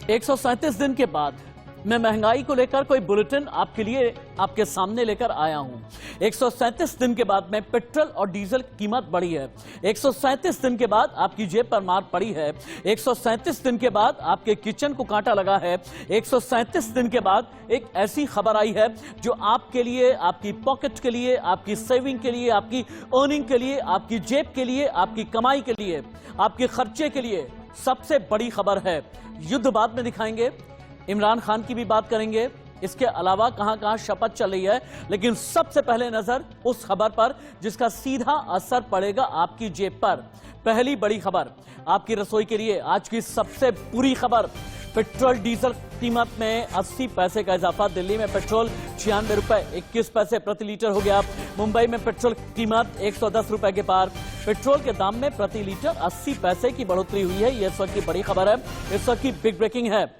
137 दिन के बाद मैं महंगाई को लेकर कोई बुलेटिन आपके लिए आपके सामने लेकर आया हूं। 137 दिन के बाद में पेट्रोल और डीजल की कीमत बढ़ी है। 137 दिन के बाद आपकी जेब पर मार पड़ी है। 137 दिन के बाद आपके किचन को कांटा लगा है। 137 दिन के बाद एक ऐसी खबर आई है जो आपके लिए, आपकी पॉकेट के लिए, आपकी सेविंग के लिए, आपकी अर्निंग के लिए, आपकी जेब के लिए, आपकी कमाई के लिए, आपके खर्चे के लिए सबसे बड़ी खबर है। युद्ध बाद में दिखाएंगे, इमरान खान की भी बात करेंगे, इसके अलावा कहां कहां शपथ चल रही है, लेकिन सबसे पहले नजर उस खबर पर जिसका सीधा असर पड़ेगा आपकी जेब पर। पहली बड़ी खबर आपकी रसोई के लिए आज की सबसे बुरी खबर। पेट्रोल डीजल कीमत में 80 पैसे का इजाफा। दिल्ली में पेट्रोल 96 रुपए 21 पैसे प्रति लीटर हो गया। मुंबई में पेट्रोल कीमत 110 रुपए के पार। पेट्रोल के दाम में प्रति लीटर 80 पैसे की बढ़ोतरी हुई है। यह इस वक्त की बड़ी खबर है, इस वक्त की बिग ब्रेकिंग है।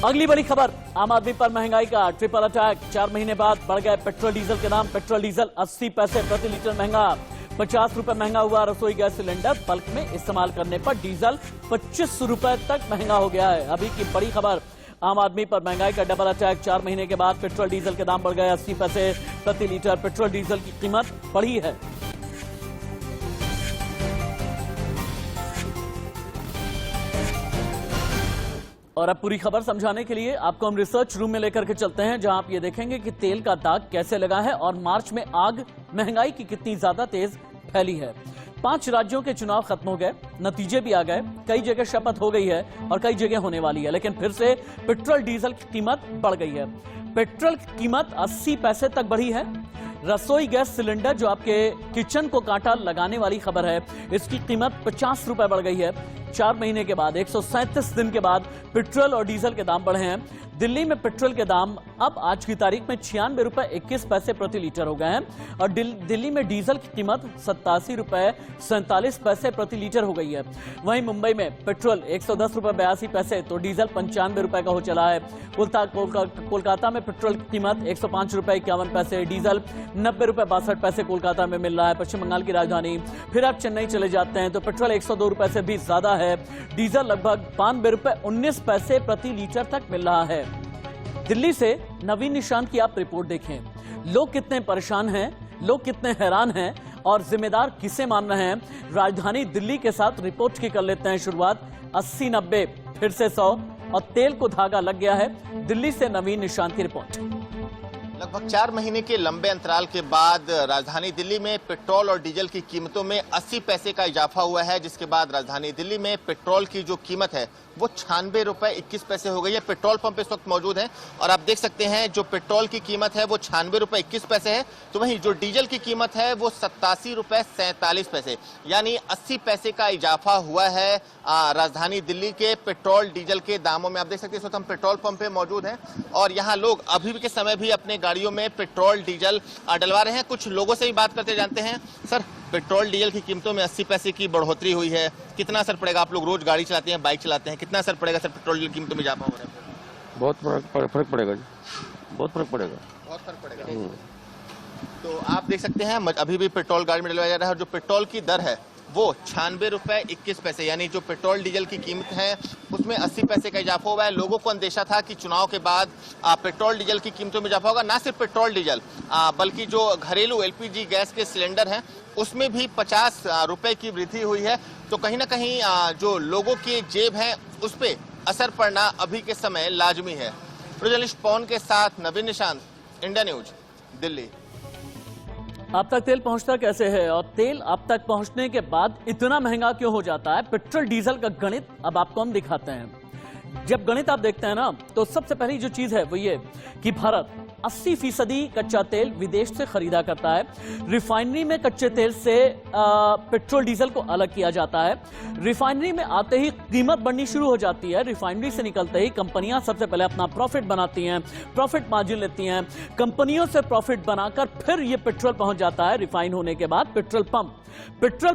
अगली बड़ी खबर, आम आदमी पर महंगाई का ट्रिपल अटैक। 4 महीने बाद बढ़ गए पेट्रोल डीजल के दाम। पेट्रोल डीजल 80 पैसे प्रति लीटर महंगा। 50 रुपए महंगा हुआ रसोई गैस सिलेंडर। बल्क में इस्तेमाल करने पर डीजल 25 रुपए तक महंगा हो गया है। अभी की बड़ी खबर, आम आदमी पर महंगाई का डबल अटैक। 4 महीने के बाद पेट्रोल डीजल के दाम बढ़ गए 80 पैसे प्रति लीटर। पेट्रोल डीजल की कीमत बढ़ी है। और अब पूरी खबर समझाने के लिए आपको हम रिसर्च रूम में लेकर के चलते हैं, जहां आप ये देखेंगे कि तेल का दाग कैसे लगा है और मार्च में आग महंगाई की कितनी ज्यादा तेज फैली है। 5 राज्यों के चुनाव खत्म हो गए, नतीजे भी आ गए, कई जगह शपथ हो गई है और कई जगह होने वाली है, लेकिन फिर से पेट्रोल डीजल की कीमत बढ़ गई है। पेट्रोल की कीमत 80 पैसे तक बढ़ी है। रसोई गैस सिलेंडर जो आपके किचन को कांटा लगाने वाली खबर है, इसकी कीमत 50 रुपए बढ़ गई है। 4 महीने के बाद, 137 दिन के बाद पेट्रोल और डीजल के दाम बढ़े हैं। दिल्ली में पेट्रोल के दाम अब आज की तारीख में 96 रुपए 21 पैसे प्रति लीटर हो गए हैं और दिल्ली में डीजल की कीमत 87 रुपए 47 पैसे प्रति लीटर हो गई है। वहीं मुंबई में पेट्रोल 110 रुपए 82 पैसे तो डीजल 95 रुपए का हो चला है। कोलकाता में पेट्रोल की कीमत 105 रुपए 51 पैसे, डीजल 90 रुपए 62 पैसे कोलकाता में मिल रहा है, पश्चिम बंगाल की राजधानी। फिर आप चेन्नई चले जाते हैं तो पेट्रोल 102 रुपए से भी ज्यादा है, डीजल लगभग 92 रुपए 19 पैसे प्रति लीटर तक मिल रहा है। दिल्ली से नवीन निशांत की आप रिपोर्ट देखें। लोग कितने परेशान हैं, लोग कितने हैरान हैं और जिम्मेदार किसे मान रहे हैं। राजधानी दिल्ली के साथ रिपोर्ट की कर लेते हैं शुरुआत। 80-90 फिर से 100 और तेल को धागा लग गया है। दिल्ली से नवीन निशांत की रिपोर्ट। लगभग 4 महीने के लंबे अंतराल के बाद राजधानी दिल्ली में पेट्रोल और डीजल की कीमतों में 80 पैसे का इजाफा हुआ है, जिसके बाद राजधानी दिल्ली में पेट्रोल की जो कीमत है वो 96 रुपए 21 पैसे हो गई है। पेट्रोल पंप इस वक्त मौजूद है और आप देख सकते हैं जो पेट्रोल की कीमत है वो 96 रुपए 21 पैसे है, तो वहीं जो डीजल की कीमत है वो 87 रुपए 47 पैसे, यानी 80 पैसे का इजाफा हुआ है राजधानी दिल्ली के पेट्रोल डीजल के दामों में। आप देख सकते हैं इस वक्त हम पेट्रोल पंप पे मौजूद हैं और यहाँ लोग अभी के समय भी अपने गाड़ियों में पेट्रोल डीजल डलवा रहे हैं। कुछ लोगों से भी बात करते जानते हैं। सर, पेट्रोल डीजल की कीमतों में 80 पैसे की बढ़ोतरी हुई है, कितना असर पड़ेगा? आप लोग रोज गाड़ी चलाते हैं, बाइक चलाते हैं, कितना असर पड़ेगा सर पेट्रोल डीजल कीमतों में इजाफा हो रहा है? बहुत फर्क पड़ेगा जी, बहुत फर्क पड़ेगा, बहुत फर्क पड़ेगा। तो आप देख सकते हैं अभी भी पेट्रोल गाड़ी में डलवाया जा रहा है और जो पेट्रोल की दर है वो 96 रुपए 21 पैसे, यानी जो पेट्रोल डीजल की कीमत है उसमें 80 पैसे का इजाफा हुआ है। लोगों को अंदेशा था कि चुनाव के बाद पेट्रोल डीजल की कीमतों में इजाफा होगा। ना सिर्फ पेट्रोल डीजल बल्कि जो घरेलू एलपीजी गैस के सिलेंडर हैं उसमें भी 50 रुपए की वृद्धि हुई है। तो कहीं ना कहीं जो लोगों की जेब है उस पर असर पड़ना अभी के समय लाजमी है। जर्नलिस्ट पवन के साथ नवीन निशांत, इंडिया न्यूज, दिल्ली। आप तक तेल पहुंचता कैसे है और तेल आप तक पहुंचने के बाद इतना महंगा क्यों हो जाता है? पेट्रोल डीजल का गणित अब आपको हम दिखाते हैं। जब गणित आप देखते हैं ना तो सबसे पहली जो चीज है वो ये कि भारत 80% कच्चा तेल विदेश से खरीदा करता है। रिफाइनरी में कच्चे तेल से पेट्रोल डीजल को अलग किया जाता है। रिफाइनरी में आते ही कीमत बढ़नी शुरू हो जाती है। रिफाइनरी से निकलते ही कंपनियां सबसे पहले अपना प्रॉफिट बनाती हैं, प्रॉफिट मार्जिन लेती हैं। कंपनियों से प्रॉफिट बनाकर फिर ये पेट्रोल पहुंच जाता है रिफाइन होने के बाद पेट्रोल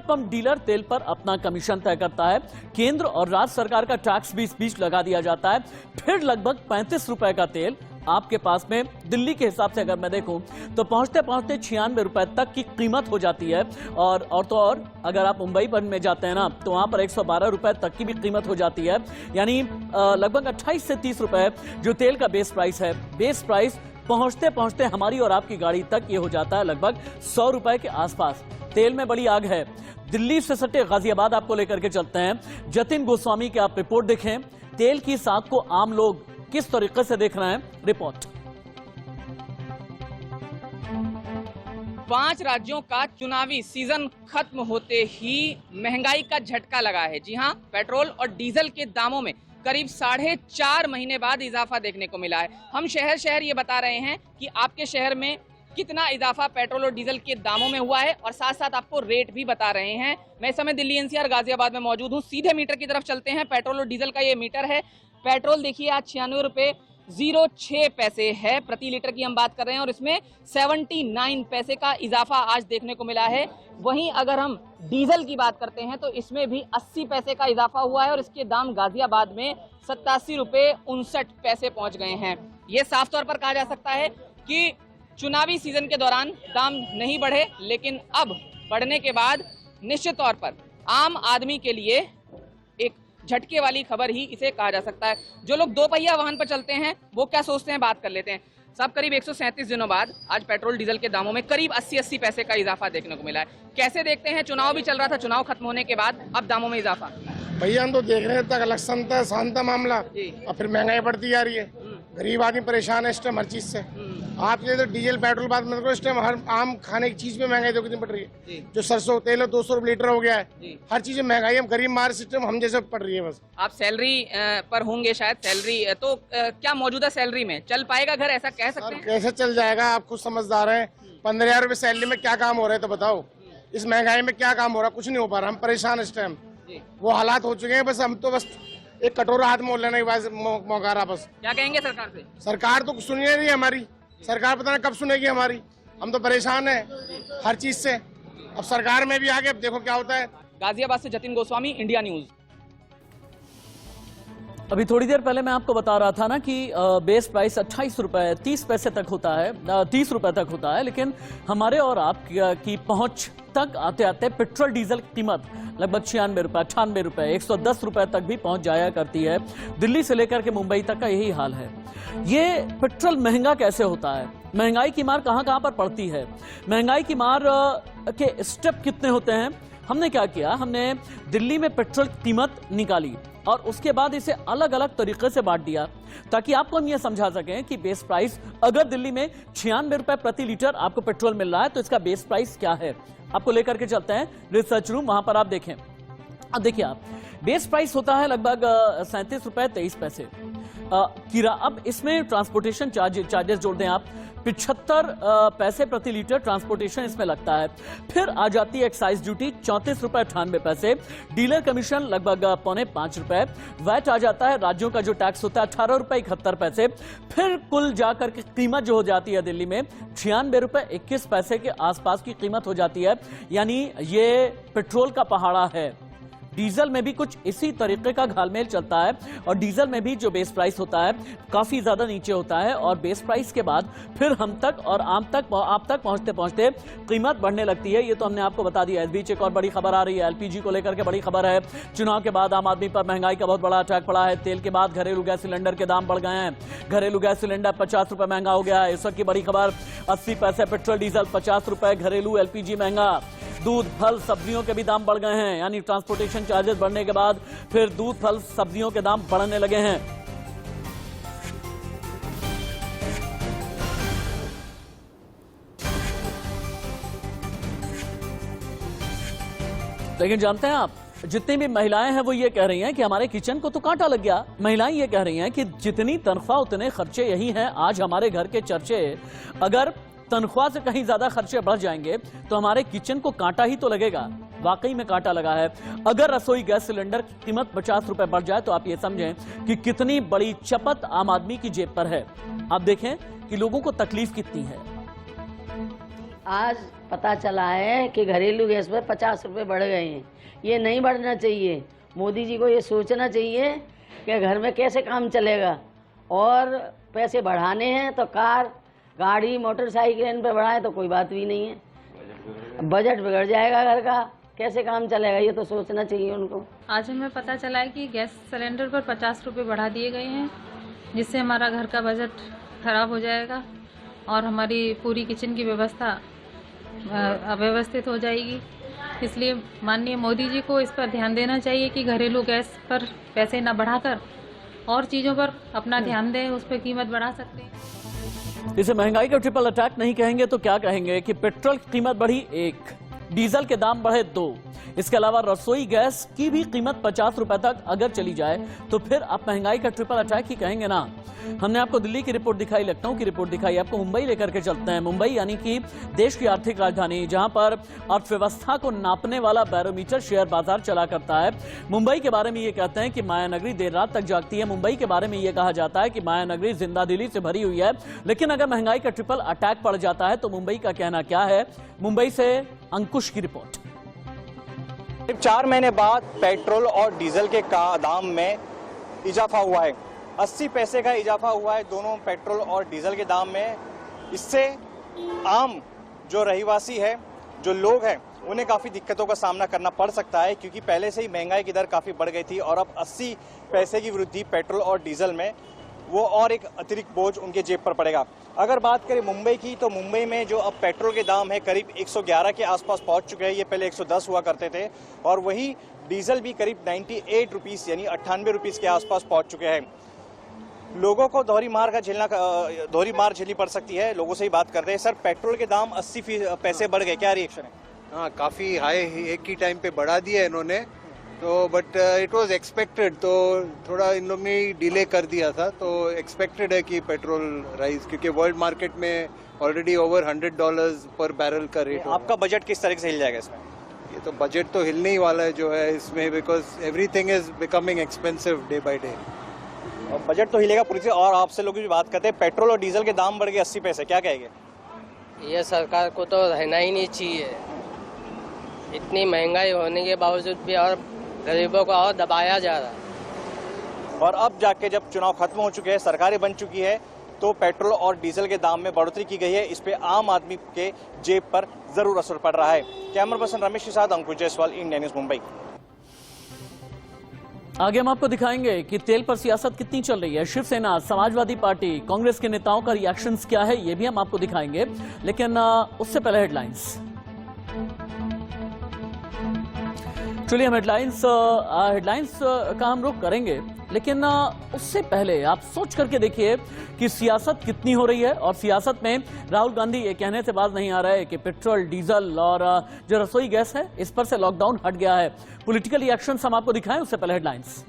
पंप डीलर तेल पर अपना कमीशन तय करता है। केंद्र और राज्य सरकार का टैक्स भी इस बीच लगा दिया जाता है। फिर लगभग 35 रुपए का तेल आपके पास में दिल्ली के हिसाब से अगर मैं देखूं तो पहुंचते पहुंचते 96 रुपए तक की कीमत हो जाती है। और तो और अगर आप मुंबई पर में जाते हैं ना तो वहां पर 112 रुपए तक की भी कीमत हो जाती है, यानी लगभग 28 से 30 रुपए जो तेल का बेस प्राइस है, बेस प्राइस पहुंचते पहुंचते हमारी और आपकी गाड़ी तक ये हो जाता है लगभग 100 रुपए के आसपास। तेल में बड़ी आग है। दिल्ली से सटे गाजियाबाद आपको लेकर के चलते हैं। जतिन गोस्वामी की आप रिपोर्ट देखें, तेल की इस आग को आम लोग किस तरीके से देख रहे हैं, रिपोर्ट। 5 राज्यों का चुनावी सीजन खत्म होते ही महंगाई का झटका लगा है। जी हां, पेट्रोल और डीजल के दामों में करीब 4.5 महीने बाद इजाफा देखने को मिला है। हम शहर शहर ये बता रहे हैं कि आपके शहर में कितना इजाफा पेट्रोल और डीजल के दामों में हुआ है और साथ साथ आपको रेट भी बता रहे हैं। मैं इस समय दिल्ली एनसीआर गाजियाबाद में मौजूद हूँ। सीधे मीटर की तरफ चलते हैं। पेट्रोल और डीजल का ये मीटर है। पेट्रोल देखिए आज 96 रुपए 06 पैसे है प्रति लीटर की हम बात कर रहे हैं और इसमें 79 पैसे का इजाफा आज देखने को मिला है। वहीं अगर हम डीजल की बात करते हैं तो इसमें भी 80 पैसे का इजाफा हुआ है और इसके दाम गाजियाबाद में 87 रुपए 59 पैसे पहुंच गए हैं। ये साफ तौर पर कहा जा सकता है कि चुनावी सीजन के दौरान दाम नहीं बढ़े, लेकिन अब बढ़ने के बाद निश्चित तौर पर आम आदमी के लिए एक झटके वाली खबर ही इसे कहा जा सकता है। जो लोग 2 पहिया वाहन पर चलते हैं वो क्या सोचते हैं, बात कर लेते हैं। साहब, करीब 137 दिनों बाद आज पेट्रोल डीजल के दामों में करीब 80 पैसे का इजाफा देखने को मिला है। कैसे देखते हैं? चुनाव भी चल रहा था, चुनाव खत्म होने के बाद अब दामों में इजाफा। भैया हम तो देख रहे हैं तक इलेक्शन था, शांत था मामला, और फिर महंगाई बढ़ती जा रही है। गरीब आदमी परेशान है इस टाइम हर चीज से। आप ये तो डीजल पेट्रोल बात मत करो, इस टाइम हर आम खाने की चीज में महंगाई देखो कितनी बढ़ रही है। जो सरसों तेल है 200 रुपये लीटर हो गया है। हर चीज में महंगाई, हम गरीब मार सिस्टम हम जैसे पड़ रही है। बस आप सैलरी पर होंगे शायद, सैलरी तो क्या मौजूदा सैलरी में चल पाएगा घर, ऐसा कह सकते हैं? कैसे चल जाएगा? आप खुद समझदार हैं। 15,000 रुपये सैलरी में क्या काम हो रहा है तो बताओ। इस महंगाई में क्या काम हो रहा है? कुछ नहीं हो पा रहा। हम परेशान इस टाइम, वो हालात हो चुके हैं। बस हम तो बस एक कटोरा हाथ में लेने के मौका रहा। बस क्या कहेंगे सरकार से? सरकार तो सुन नहीं रही हमारी। सरकार पता नहीं कब सुनेगी हमारी। हम तो परेशान हैं हर चीज से। अब सरकार में भी आगे, अब देखो क्या होता है। गाजियाबाद से जतिन गोस्वामी, इंडिया न्यूज। अभी थोड़ी देर पहले मैं आपको बता रहा था ना कि बेस प्राइस 28 रुपए 30 पैसे तक होता है, 30 रुपए तक होता है, लेकिन हमारे और आप की पहुंच तक आते आते पेट्रोल डीजल की कीमत लगभग 96 रुपए 98 रुपए 110 रुपए तक भी पहुंच जाया करती है। दिल्ली से लेकर के मुंबई तक का यही हाल है। ये पेट्रोल महंगा कैसे होता है? महंगाई की मार कहां कहां पर पड़ती है? महंगाई की मार के स्टेप कितने होते हैं? हमने क्या किया, हमने दिल्ली में पेट्रोल कीमत निकाली और उसके बाद इसे अलग अलग तरीके से बांट दिया ताकि आपको हम ये समझा सकें कि बेस प्राइस अगर दिल्ली में 96 रुपए प्रति लीटर आपको पेट्रोल मिल रहा है तो इसका बेस प्राइस क्या है। आपको लेकर के चलते हैं रिसर्च रूम, वहां पर आप देखें। अब देखिए आप, बेस प्राइस होता है लगभग 37 रुपए 23 पैसे किरा। अब इसमें ट्रांसपोर्टेशन चार्जेस जोड़ दें आप, 75 पैसे प्रति लीटर ट्रांसपोर्टेशन इसमें लगता है। फिर आ जाती है एक्साइज ड्यूटी 34 रुपए 98 पैसे, डीलर कमीशन लगभग 4.25 रुपए, वैट आ जाता है, राज्यों का जो टैक्स होता है 18 रुपए 71 पैसे। फिर कुल जाकर के कीमत जो हो जाती है दिल्ली में 96 रुपए 21 पैसे के आसपास की कीमत हो जाती है। यानी ये पेट्रोल का पहाड़ा है। डीजल में भी कुछ इसी तरीके का घालमेल चलता है और डीजल में भी जो बेस प्राइस होता है काफी ज्यादा नीचे होता है और बेस प्राइस के बाद फिर हम तक और आप तक पहुंचते पहुंचते कीमत बढ़ने लगती है। ये तो हमने आपको बता दिया। इस बीच एक और बड़ी खबर आ रही है, एलपीजी को लेकर के बड़ी खबर है। चुनाव के बाद आम आदमी पर महंगाई का बहुत बड़ा अटैक पड़ा है। तेल के बाद घरेलू गैस सिलेंडर के दाम बढ़ गए हैं। घरेलू गैस सिलेंडर 50 रुपए महंगा हो गया है। इस वक्त की बड़ी खबर, 80 पैसे पेट्रोल डीजल, 50 रुपए घरेलू एलपीजी महंगा। दूध फल सब्जियों के भी दाम बढ़ गए हैं, यानी ट्रांसपोर्टेशन चार्जेस बढ़ने के बाद फिर दूध फल सब्जियों के दाम बढ़ने लगे हैं। लेकिन जानते हैं आप, जितनी भी महिलाएं हैं वो ये कह रही हैं कि हमारे किचन को तो कांटा लग गया। महिलाएं ये कह रही हैं कि जितनी तनख्वाह उतने खर्चे, यही हैं आज हमारे घर के चर्चे। अगर तनख्वाह से कहीं ज्यादा खर्चे बढ़ जाएंगे तो हमारे किचन को कांटा ही तो लगेगा। वाकई में कांटा लगा है। अगर रसोई गैस सिलेंडर की कीमत 50 रुपए बढ़ जाए तो आप ये समझें कि कितनी बड़ी चपत आम आदमी की जेब पर है। आप देखें कि लोगों को तकलीफ कितनी है। आज पता चला है कि घरेलू गैस पर 50 रुपए बढ़ गए हैं। ये नहीं बढ़ना चाहिए। मोदी जी को ये सोचना चाहिए कि घर में कैसे काम चलेगा और पैसे बढ़ाने हैं तो कार, गाड़ी, मोटरसाइकिल इन पर बढ़ाएं तो कोई बात भी नहीं है। बजट बिगड़ जाएगा घर का, कैसे काम चलेगा, ये तो सोचना चाहिए उनको। आज हमें पता चला है कि गैस सिलेंडर पर 50 रुपये बढ़ा दिए गए हैं, जिससे हमारा घर का बजट खराब हो जाएगा और हमारी पूरी किचन की व्यवस्था अव्यवस्थित हो जाएगी। इसलिए माननीय मोदी जी को इस पर ध्यान देना चाहिए कि घरेलू गैस पर पैसे न बढ़ाकर और चीज़ों पर अपना ध्यान दें, उस पर कीमत बढ़ा सकते हैं। इसे महंगाई का ट्रिपल अटैक नहीं कहेंगे तो क्या कहेंगे कि पेट्रोल की कीमत बढ़ी 1, डीजल के दाम बढ़े 2, इसके अलावा रसोई गैस की भी कीमत 50 रुपए तक अगर चली जाए तो फिर आप महंगाई का ट्रिपल अटैक ही कहेंगे ना। हमने आपको दिल्ली की रिपोर्ट दिखाई, लखनऊ की रिपोर्ट दिखाई, आपको मुंबई लेकर के चलते हैं। मुंबई यानी कि देश की आर्थिक राजधानी, जहां पर अर्थव्यवस्था को नापने वाला बैरोमीटर शेयर बाजार चला करता है। मुंबई के बारे में ये कहते हैं कि मायानगरी देर रात तक जागती है। मुंबई के बारे में ये कहा जाता है कि मायानगरी जिंदा दिली से भरी हुई है। लेकिन अगर महंगाई का ट्रिपल अटैक पड़ जाता है तो मुंबई का कहना क्या है? मुंबई से अंकुश की रिपोर्ट। 4 महीने बाद पेट्रोल और डीजल के दाम में इजाफा हुआ है। 80 पैसे का इजाफा हुआ है दोनों पेट्रोल और डीजल के दाम में। इससे आम जो रहीवासी है, जो लोग हैं, उन्हें काफ़ी दिक्कतों का सामना करना पड़ सकता है, क्योंकि पहले से ही महंगाई की दर काफ़ी बढ़ गई थी और अब 80 पैसे की वृद्धि पेट्रोल और डीजल में, वो और एक अतिरिक्त बोझ उनके जेब पर पड़ेगा। अगर बात करें मुंबई की, तो मुंबई में जो अब पेट्रोल के दाम है करीब 111 के आसपास पहुंच चुके हैं। ये पहले 110 हुआ करते थे। और वही डीजल भी करीब 98 रुपीज़ यानी 98 रुपीज़ के आसपास पहुंच चुके हैं। लोगों को दोहरी मार झेलनी पड़ सकती है। लोगों से ही बात कर रहे हैं। सर, पेट्रोल के दाम 80 पैसे बढ़ गए, क्या रिएक्शन है? हाँ, काफ़ी हाई एक ही टाइम पे बढ़ा दिया इन्होंने, तो बट इट वाज एक्सपेक्टेड, तो थोड़ा इन लोग ने डिले कर दिया था, तो एक्सपेक्टेड है कि पेट्रोल राइज, क्योंकि वर्ल्ड मार्केट में ऑलरेडी ओवर $100 पर बैरल का रेट। आपका बजट किस तरह से हिल जाएगा इसमें? ये तो बजट तो हिलने ही वाला है जो है इसमें, because everything is becoming expensive day by day. और बजट तो हिलेगा पूरी से। और आपसे लोग भी बात करते हैं, पेट्रोल और डीजल के दाम बढ़ गए 80 पैसे, क्या कहेंगे? ये सरकार को तो रहना ही नहीं चाहिए। इतनी महंगाई होने के बावजूद भी और गरीबों को और दबाया जा रहा है। और अब जाके जब चुनाव खत्म हो चुके हैं, सरकारें बन चुकी है, तो पेट्रोल और डीजल के दाम में बढ़ोतरी की गई है। इस पे आम आदमी के जेब पर जरूर असर पड़ रहा है। कैमरा पर्सन रमेश के साथ अंकुश जायसवाल, इंडिया न्यूज मुंबई। आगे हम आपको दिखाएंगे कि तेल पर सियासत कितनी चल रही है। शिवसेना, समाजवादी पार्टी, कांग्रेस के नेताओं का रिएक्शंस क्या है, ये भी हम आपको दिखाएंगे। लेकिन उससे पहले हेडलाइंस। चलिए हम हेडलाइंस का हम रुख करेंगे, लेकिन उससे पहले आप सोच करके देखिए कि सियासत कितनी हो रही है। और सियासत में राहुल गांधी ये कहने से बाज नहीं आ रहा है कि पेट्रोल, डीजल और जो रसोई गैस है, इस पर से लॉकडाउन हट गया है। पॉलिटिकल रिएक्शंस हम आपको दिखाएं, उससे पहले हेडलाइंस।